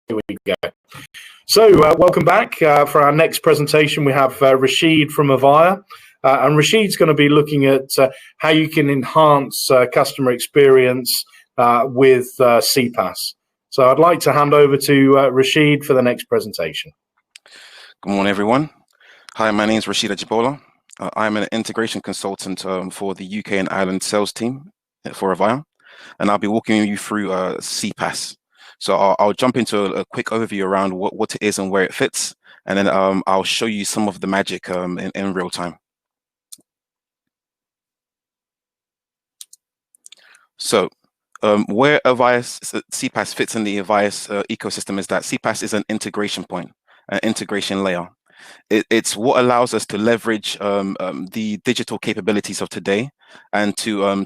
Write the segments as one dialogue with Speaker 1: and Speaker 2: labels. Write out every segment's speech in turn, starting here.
Speaker 1: Here we go. So welcome back. For our next presentation, we have Rashid from Avaya. And Rashid's going to be looking at how you can enhance customer experience with CPaaS. So I'd like to hand over to Rashid for the next presentation.
Speaker 2: Good morning, everyone. Hi, my name is Rashid Ajibola. I'm an integration consultant for the UK and Ireland sales team for Avaya, and I'll be walking you through CPaaS. So I'll jump into a quick overview around what it is and where it fits, and then I'll show you some of the magic in real time. So where Avaya CPaaS fits in the Avaya ecosystem is that CPaaS is an integration point, an integration layer. It's what allows us to leverage the digital capabilities of today and to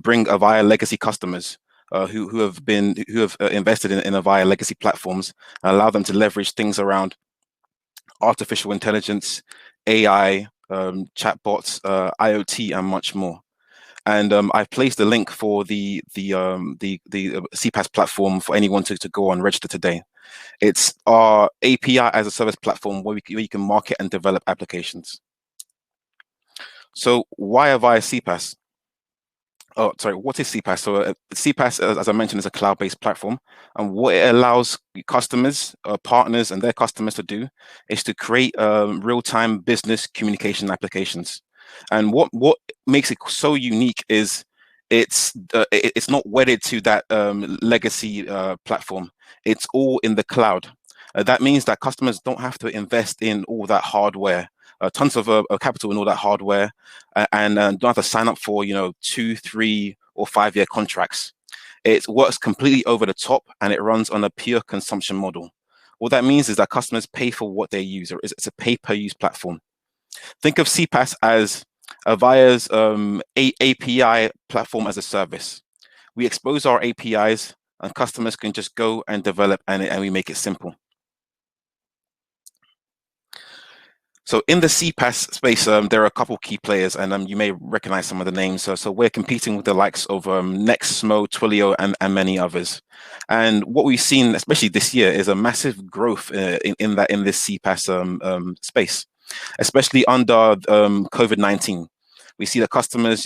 Speaker 2: bring Avaya legacy customers who have invested in Avaya legacy platforms, and allow them to leverage things around artificial intelligence, AI, chatbots, IoT, and much more. And I've placed a link for the CPaaS platform for anyone to go and register today. It's our API as a service platform where you can market and develop applications. So why Avaya CPaaS? Oh, sorry, what is CPaaS? So CPaaS, as I mentioned, is a cloud-based platform. And what it allows customers, partners, and their customers to do is to create real-time business communication applications. And what makes it so unique is it's not wedded to that legacy platform. It's all in the cloud. That means that customers don't have to invest in all that hardware, tons of capital in all that hardware, and don't have to sign up for 2, 3, or 5-year contracts. It works completely over the top, and it runs on a pure consumption model. What that means is that customers pay for what they use. It's a pay-per-use platform. Think of CPaaS as Avaya's API platform as a service. We expose our APIs, and customers can just go and develop, and we make it simple. So in the CPaaS space, there are a couple key players, and you may recognize some of the names. So we're competing with the likes of Nexmo, Twilio, and many others. And what we've seen, especially this year, is a massive growth in this CPaaS space, especially under COVID-19. We see that customers,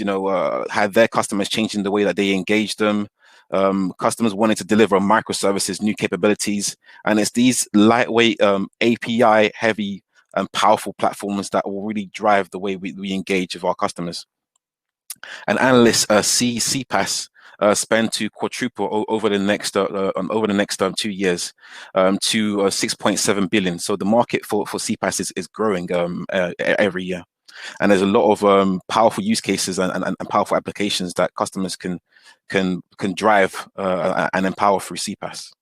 Speaker 2: had their customers changing the way that they engage them. Customers wanting to deliver microservices, new capabilities, and it's these lightweight API-heavy and powerful platforms that will really drive the way we engage with our customers. And analysts see CPaaS spend to quadruple over the next 2 years to 6.7 billion. So the market for CPaaS is growing every year, and there's a lot of powerful use cases and powerful applications that customers can drive and empower through CPaaS.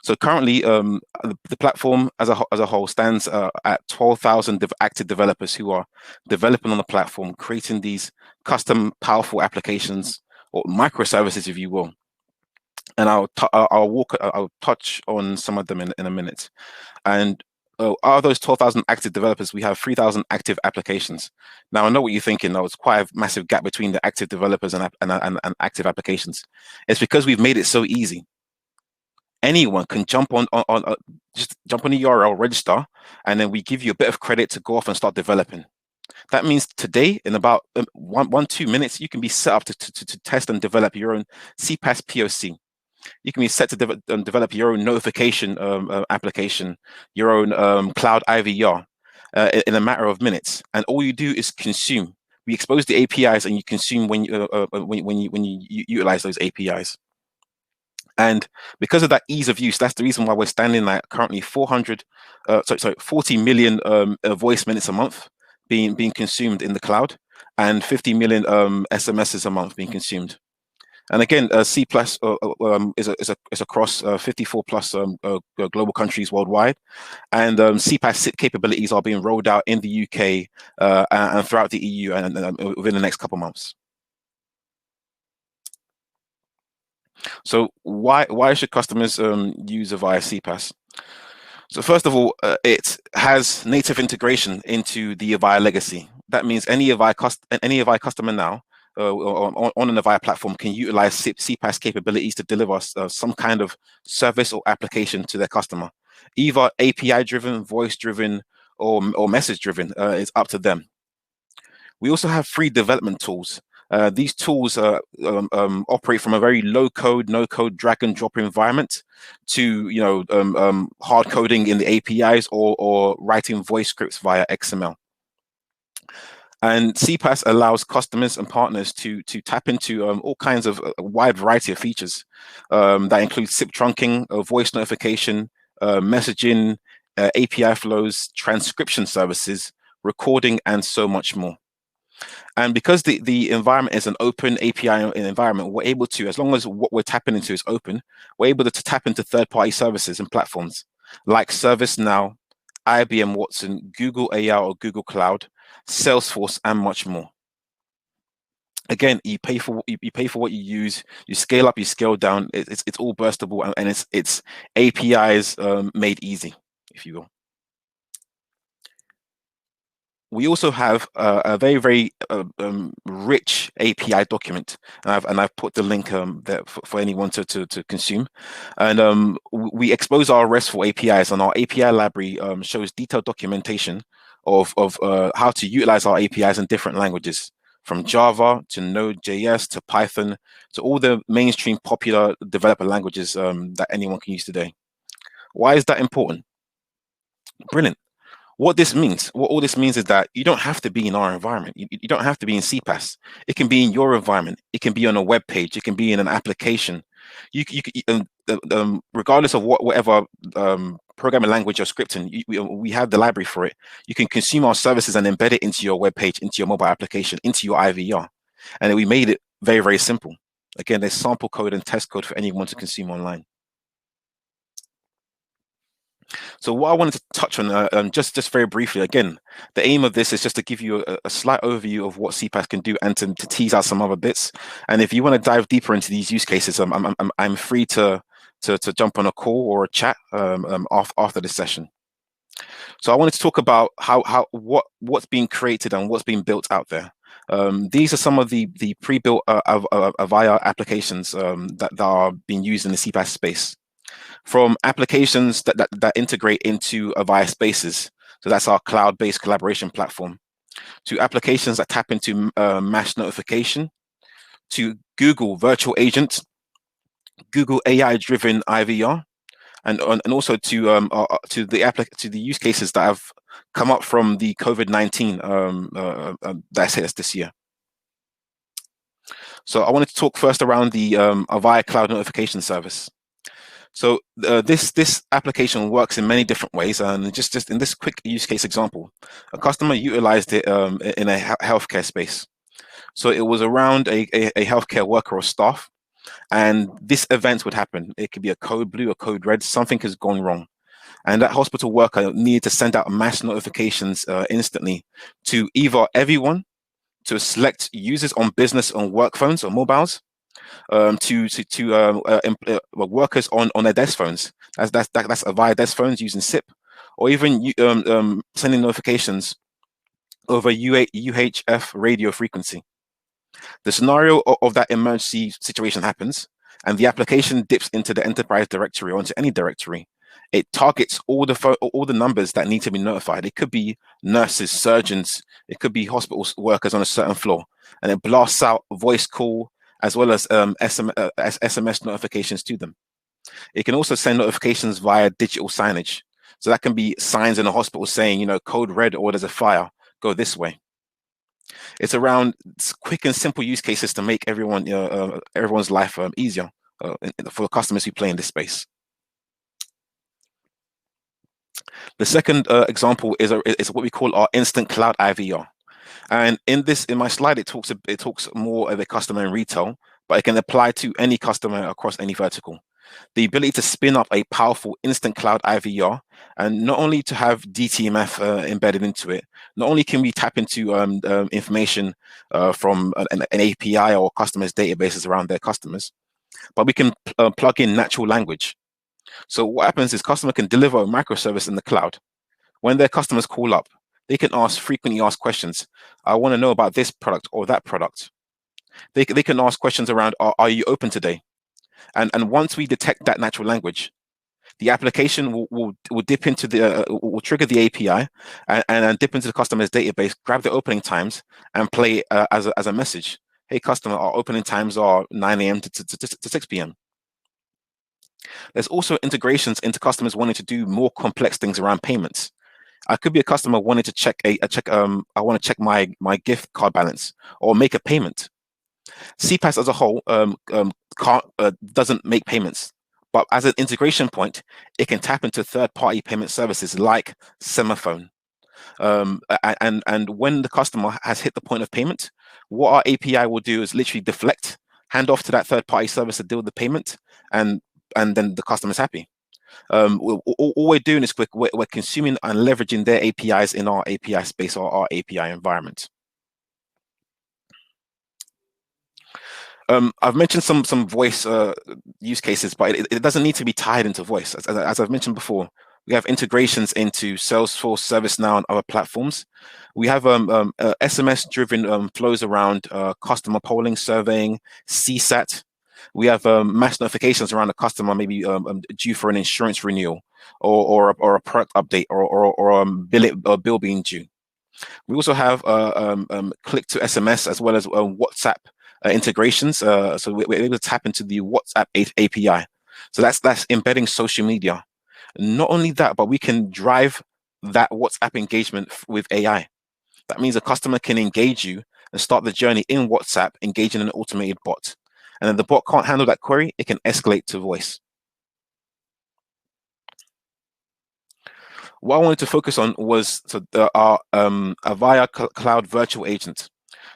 Speaker 2: So currently, the platform as a whole stands at 12,000 active developers who are developing on the platform, creating these custom, powerful applications or microservices, if you will. And I'll touch on some of them in a minute. And out of those 12,000 active developers, we have 3,000 active applications. Now, I know what you're thinking. It's quite a massive gap between the active developers and active applications. It's because we've made it so easy. Anyone can jump on just jump on the URL, register, and then we give you a bit of credit to go off and start developing. That means today, in about 1-2 minutes, you can be set up to test and develop your own CPaaS POC. You can be set to develop your own notification application, your own cloud IVR in a matter of minutes. And all you do is consume. We expose the APIs, and you consume when you utilize those APIs. And because of that ease of use, that's the reason why we're standing at currently 40 million voice minutes a month being consumed in the cloud, and 50 million SMSs a month being consumed. And again, C+ is across 54 plus global countries worldwide, and CPaaS capabilities are being rolled out in the UK and throughout the EU and within the next couple of months. So why should customers use Avaya CPaaS? So first of all, it has native integration into the Avaya legacy. That means any Avaya customer now on an Avaya platform can utilize CPaaS capabilities to deliver some kind of service or application to their customer, either API driven, voice driven, or message driven. It's up to them. We also have free development tools. These tools operate from a very low-code, no-code, drag-and-drop environment to hard coding in the APIs or writing voice scripts via XML. And CPaaS allows customers and partners to tap into all kinds of a wide variety of features that include SIP trunking, voice notification, messaging, API flows, transcription services, recording, and so much more. And because the environment is an open API environment, we're able to, as long as what we're tapping into is open, we're able to tap into third-party services and platforms like ServiceNow, IBM Watson, Google AI or Google Cloud, Salesforce, and much more. Again, you pay for what you use. You scale up, you scale down. It's all burstable, and it's APIs made easy, if you will. We also have a very rich API document, and I've put the link there for anyone to consume. And we expose our RESTful APIs, and our API library shows detailed documentation of how to utilize our APIs in different languages, from Java to Node.js to Python to all the mainstream popular developer languages that anyone can use today. Why is that important? Brilliant. What all this means is that you don't have to be in our environment. You don't have to be in CPaaS. It can be in your environment. It can be on a web page. It can be in an application. Regardless of whatever programming language you're scripting, we have the library for it. You can consume our services and embed it into your web page, into your mobile application, into your IVR. And we made it very, very simple. Again, there's sample code and test code for anyone to consume online. So what I wanted to touch on, just very briefly, again, the aim of this is just to give you a slight overview of what CPaaS can do and to tease out some other bits. And if you want to dive deeper into these use cases, I'm free to jump on a call or a chat after this session. So I wanted to talk about what's being created and what's being built out there. These are some of the pre-built Avaya applications that are being used in the CPaaS space. From applications that integrate into Avaya Spaces, so that's our cloud-based collaboration platform, to applications that tap into mass notification, to Google Virtual Agent, Google AI-driven IVR, and also to the use cases that have come up from the COVID-19 that's hit us this year. So I wanted to talk first around the Avaya Cloud Notification Service. So this application works in many different ways, and just in this quick use case example, a customer utilized it in a healthcare space. So it was around a healthcare worker or staff, and this event would happen. It could be a code blue or code red. Something has gone wrong, and that hospital worker needed to send out mass notifications instantly to either everyone, to select users on business on work phones or mobiles, to workers on their desk phones. That's Avaya desk phones using SIP, or even sending notifications over UHF radio frequency. The scenario of that emergency situation happens, and the application dips into the enterprise directory or into any directory. It targets all the numbers that need to be notified. It could be nurses, surgeons, it could be hospital workers on a certain floor, and it blasts out a voice call as well as SMS notifications to them. It can also send notifications via digital signage. So that can be signs in a hospital saying, code red or there's a fire, go this way. It's around quick and simple use cases to make everyone's life easier for customers who play in this space. The second example is what we call our instant cloud IVR. And in my slide, it talks more of a customer in retail, but it can apply to any customer across any vertical. The ability to spin up a powerful instant cloud IVR, and not only to have DTMF embedded into it, not only can we tap into information from an API or customers' databases around their customers, but we can plug in natural language. So what happens is customer can deliver a microservice in the cloud. When their customers call up, they can frequently ask questions. I want to know about this product or that product. They can ask questions around, are you open today? And once we detect that natural language, the application will dip into will trigger the API and dip into the customer's database, grab the opening times, and play as a message. Hey, customer, our opening times are 9 a.m. to 6 p.m. There's also integrations into customers wanting to do more complex things around payments. I could be a customer wanting to check I want to check my gift card balance or make a payment. CPaaS as a whole doesn't make payments, but as an integration point, it can tap into third-party payment services like Semaphone. And when the customer has hit the point of payment, what our API will do is literally deflect, hand off to that third-party service to deal with the payment, and then the customer's happy. All we're doing is we're consuming and leveraging their APIs in our API space or our API environment. I've mentioned some voice use cases, but it doesn't need to be tied into voice. As I've mentioned before, we have integrations into Salesforce, ServiceNow, and other platforms. We have SMS-driven flows around customer polling, surveying, CSAT. We have mass notifications around a customer maybe due for an insurance renewal or a product update or bill being due. We also have click to SMS as well as WhatsApp integrations. So we're able to tap into the WhatsApp API. So that's embedding social media. Not only that, but we can drive that WhatsApp engagement with AI. That means a customer can engage you and start the journey in WhatsApp, engaging an automated bot. And then the bot can't handle that query, it can escalate to voice. What I wanted to focus on was our Avaya Cloud Virtual Agent.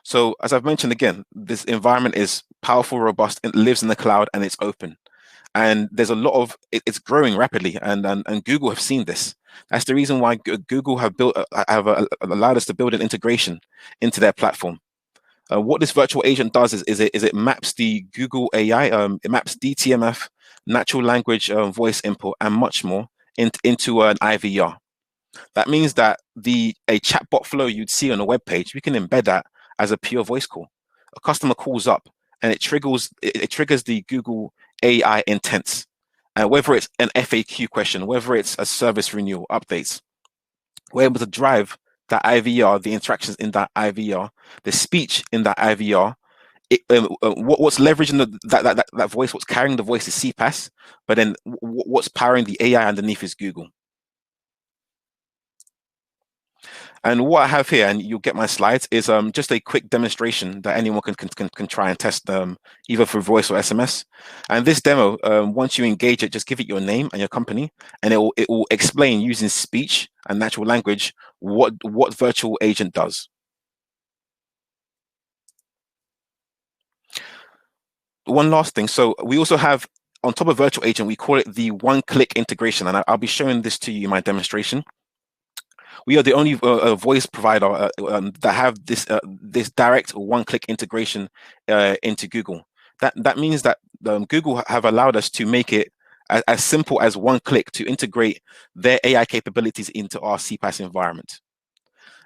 Speaker 2: So as I've mentioned again, this environment is powerful, robust, it lives in the cloud, and it's open. And there's a lot of it's growing rapidly, and Google have seen this. That's the reason why Google have allowed us to build an integration into their platform. What this virtual agent does is it maps the Google AI, it maps DTMF, natural language voice input, and much more into an IVR. That means that a chatbot flow you'd see on a web page, we can embed that as a pure voice call. A customer calls up and it triggers the Google AI intents, whether it's an FAQ question, whether it's a service renewal updates. We're able to drive that IVR, the interactions in that IVR, the speech in that IVR. What's leveraging that voice, what's carrying the voice is CPaaS, but then what's powering the AI underneath is Google. And what I have here, and you'll get my slides, is just a quick demonstration that anyone can try and test either through voice or SMS. And this demo, once you engage it, just give it your name and your company, and it will explain using speech and natural language what virtual agent does. One last thing. So we also have, on top of virtual agent, we call it the one-click integration, and I'll be showing this to you in my demonstration. We are the only voice provider that have this direct one-click integration into Google. That means that Google have allowed us to make it as simple as one click to integrate their AI capabilities into our CPaaS environment.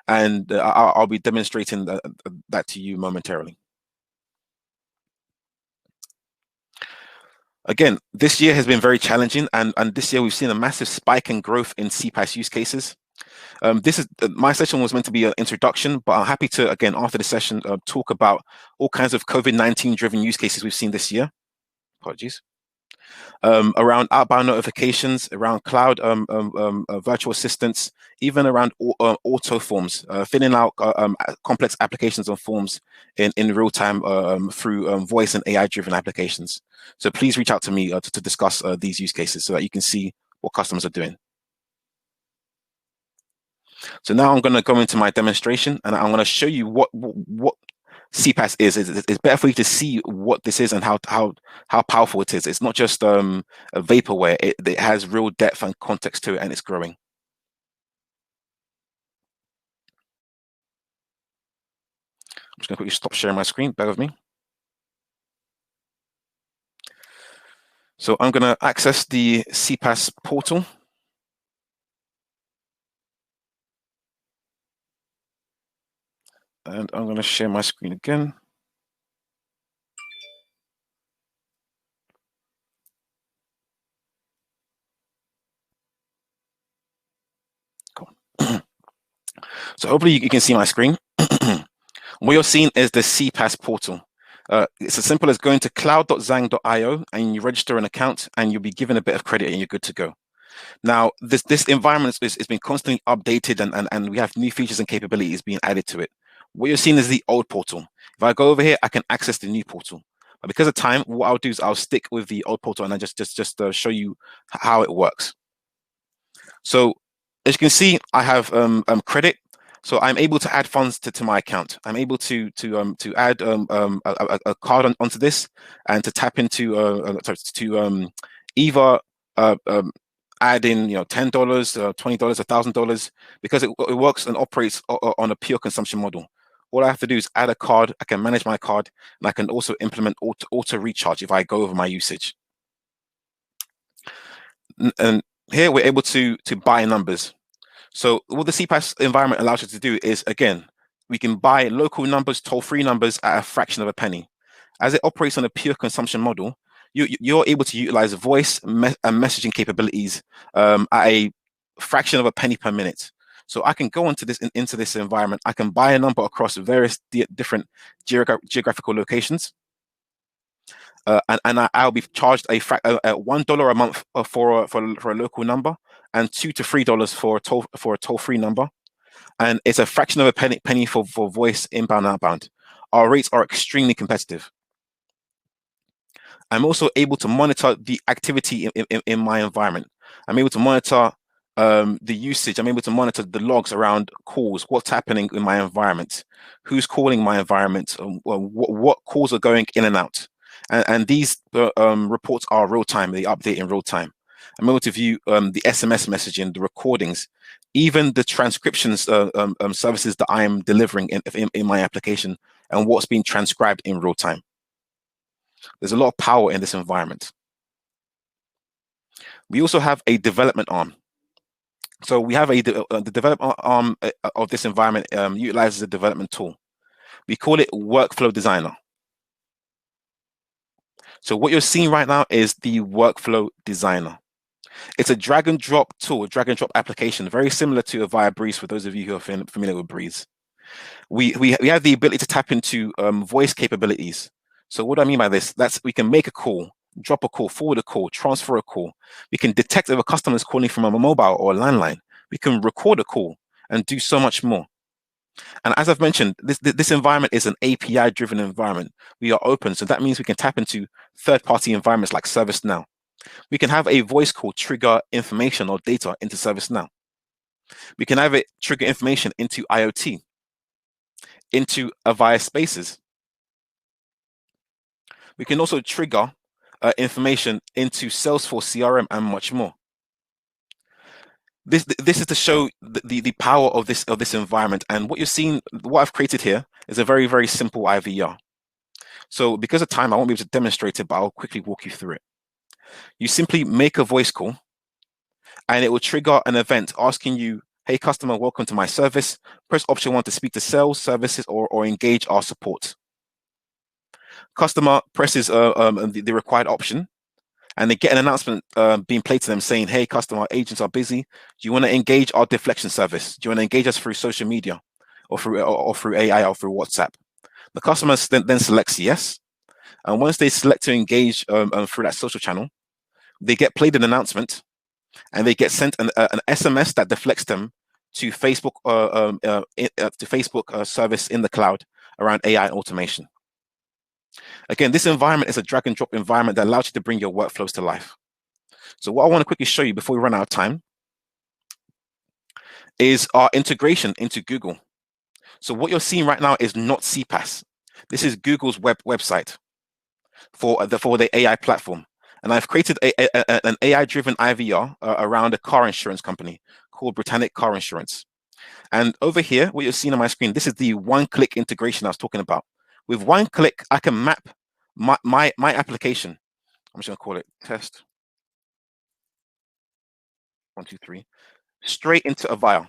Speaker 2: And I'll be demonstrating that to you momentarily. Again, this year has been very challenging, and this year we've seen a massive spike in growth in CPaaS use cases. This is my session was meant to be an introduction, but I'm happy to, again, after the session, talk about all kinds of COVID-19 driven use cases we've seen this year. Apologies. Around outbound notifications, around cloud virtual assistants, even around auto forms, filling out complex applications on forms in real time through voice and AI-driven applications. So please reach out to me to discuss these use cases so that you can see what customers are doing. So now I'm going to go into my demonstration, and I'm going to show you what CPaaS is. It's better for you to see what this is and how powerful it is. It's not just a vaporware. It has real depth and context to it, and it's growing. I'm just going to quickly stop sharing my screen. Bear with me. So I'm going to access the CPaaS portal. And I'm going to share my screen again. So hopefully you can see my screen. What you're seeing is the CPaaS portal. It's as simple as going to cloud.zang.io and you register an account and you'll be given a bit of credit and you're good to go. Now, this environment is been constantly updated and we have new features and capabilities being added to it. What you're seeing is the old portal. If I go over here, I can access the new portal. But because of time, what I'll do is I'll stick with the old portal and I just show you how it works. So as you can see, I have credit. So I'm able to add funds to my account. I'm able to add a card onto this and to tap into either add in $10, $20, $1,000 because it works and operates on a pure consumption model. All I have to do is add a card. I can manage my card, and I can also implement auto recharge if I go over my usage. And here we're able to buy numbers. So what the CPaaS environment allows you to do is, again, we can buy local numbers, toll-free numbers at a fraction of a penny. As it operates on a pure consumption model, you're able to utilize voice and messaging capabilities at a fraction of a penny per minute. So I can go into this environment. I can buy a number across various different geographical locations. And I'll be charged $1 a month for a local number, and $2 to $3 for a toll-free number, and it's a fraction of a penny for voice inbound and outbound. Our rates are extremely competitive. I'm also able to monitor the activity in my environment. I'm able to monitor the usage. I'm able to monitor the logs around calls, what's happening in my environment, who's calling my environment, what calls are going in and out. And these reports are real time. They update in real time. I'm able to view the SMS messaging, the recordings, even the transcriptions services that I am delivering in my application and what's being transcribed in real time. There's a lot of power in this environment. We also have a development arm. So we have the development arm of this environment utilizes a development tool. We call it Workflow Designer. So what you're seeing right now is the Workflow Designer. It's a drag and drop tool, a drag and drop application, very similar to Avaya Breeze for those of you who are familiar with Breeze. We have the ability to tap into voice capabilities. So what do I mean by this? We can make a call, drop a call, forward a call, transfer a call. We can detect if a customer is calling from a mobile or a landline. We can record a call and do so much more. And as I've mentioned, this environment is an API-driven environment. We are open, so that means we can tap into third-party environments like ServiceNow. We can have a voice call trigger information or data into ServiceNow. We can have it trigger information into IoT, into Avaya Spaces. We can also trigger information into Salesforce CRM and much more. This is to show the power of this environment. And what you're seeing, what I've created here is a very, very simple IVR. So because of time, I won't be able to demonstrate it, but I'll quickly walk you through it. You simply make a voice call and it will trigger an event asking you, hey, customer, welcome to my service. Press option 1 to speak to sales, services, or engage our support. Customer presses the required option and they get an announcement being played to them saying, hey, customer, agents are busy. Do you want to engage our deflection service? Do you want to engage us through social media or through AI or through WhatsApp? The customer then selects yes. And once they select to engage through that social channel, they get played an announcement and they get sent an SMS that deflects them to Facebook service in the cloud around AI automation. Again, this environment is a drag and drop environment that allows you to bring your workflows to life. So what I want to quickly show you before we run out of time is our integration into Google. So what you're seeing right now is not CPaaS. This is Google's website for the AI platform. And I've created an AI-driven IVR around a car insurance company called Britannic Car Insurance. And over here, what you're seeing on my screen, this is the one-click integration I was talking about. With one click, I can map my application. I'm just going to call it test 1, 2, 3 straight into Avaya.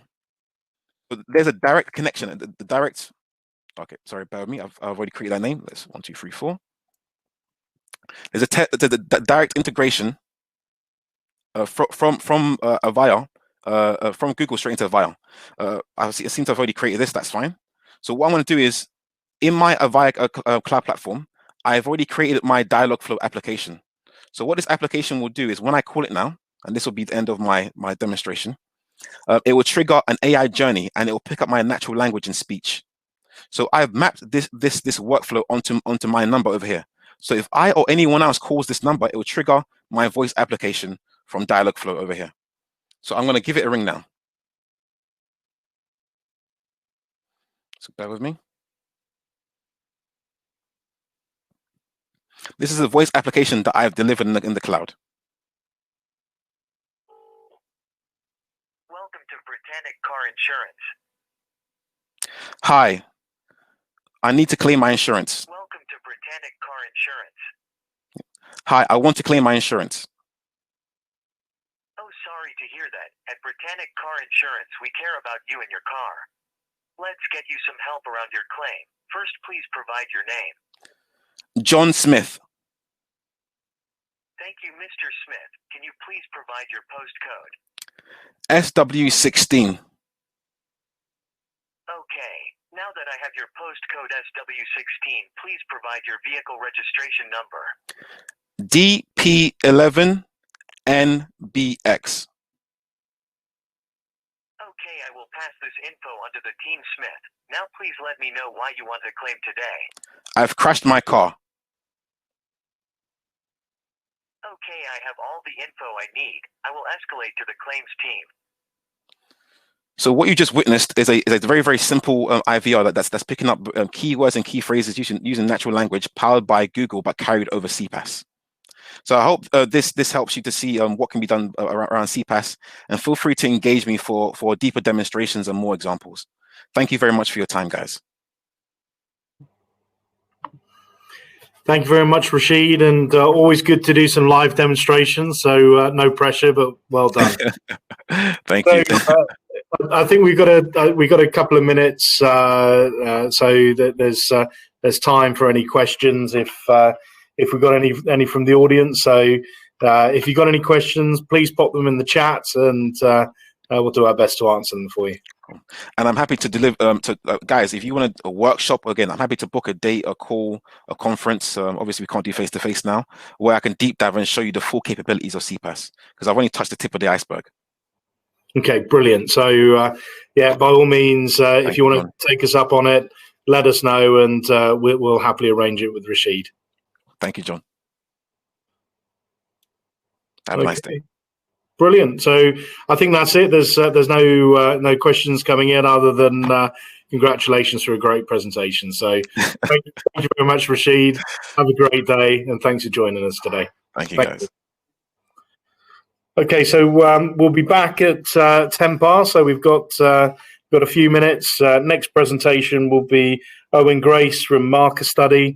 Speaker 2: So there's a direct connection. The direct. Okay, sorry, bear with me. I've already created that name. Let's 1, 2, 3, 4. There's a direct integration from Avaya from Google straight into Avaya. I seem to have already created this. That's fine. So what I'm going to do is, in my Avaya cloud platform, I've already created my Dialogflow application. So what this application will do is, when I call it now, and this will be the end of my demonstration, it will trigger an AI journey, and it will pick up my natural language and speech. So I've mapped this workflow onto my number over here. So if I or anyone else calls this number, it will trigger my voice application from Dialogflow over here. So I'm going to give it a ring now. So bear with me. This is a voice application that I've delivered in the cloud.
Speaker 3: Welcome to Britannic Car Insurance.
Speaker 2: Hi, I need to claim my insurance.
Speaker 3: Welcome to Britannic Car Insurance.
Speaker 2: Hi, I want to claim my insurance.
Speaker 3: Oh, sorry to hear that. At Britannic Car Insurance, we care about you and your car. Let's get you some help around your claim. First, please provide your name.
Speaker 2: John Smith.
Speaker 3: Thank you, Mr. Smith. Can you please provide your postcode?
Speaker 2: SW16.
Speaker 3: Okay. Now that I have your postcode SW16, please provide your vehicle registration number.
Speaker 2: DP11NBX.
Speaker 3: Okay, I will pass this info onto the team, Smith. Now please let me know why you want to claim today.
Speaker 2: I've crashed my car.
Speaker 3: Okay, I have all the info I need. I will escalate to the claims team.
Speaker 2: So what you just witnessed is a very, very simple IVR that's picking up keywords and key phrases using natural language powered by Google, but carried over CPaaS. So I hope this helps you to see what can be done around CPaaS, and feel free to engage me for deeper demonstrations and more examples. Thank you very much for your time, guys.
Speaker 1: Thank you very much, Rashid, and always good to do some live demonstrations. So no pressure, but well done.
Speaker 2: Thank you.
Speaker 1: I think we've got a couple of minutes, so that there's time for any questions if we've got any from the audience. So if you've got any questions, please pop them in the chat, and we'll do our best to answer them for you.
Speaker 2: And I'm happy to deliver guys, if you want a workshop, again, I'm happy to book a date, a call, a conference. Obviously we can't do face-to-face now, where I can deep dive and show you the full capabilities of CPaaS, because I've only touched the tip of the iceberg.
Speaker 1: Okay, brilliant. So yeah, by all means, if you want to take us up on it, let us know, and we'll happily arrange it with Rashid.
Speaker 2: Thank you, John. Have a nice day.
Speaker 1: Brilliant. So I think that's it. There's no questions coming in other than congratulations for a great presentation. So thank you very much, Rashid. Have a great day, and thanks for joining us today.
Speaker 2: Thank you, guys.
Speaker 1: Okay, so we'll be back at 10 past. So we've got a few minutes. Next presentation will be Owen Grace from Marker Study.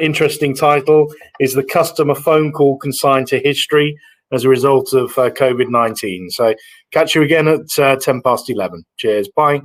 Speaker 1: Interesting title is the customer phone call consigned to history as a result of COVID-19. So catch you again at 10 past 11. Cheers. Bye.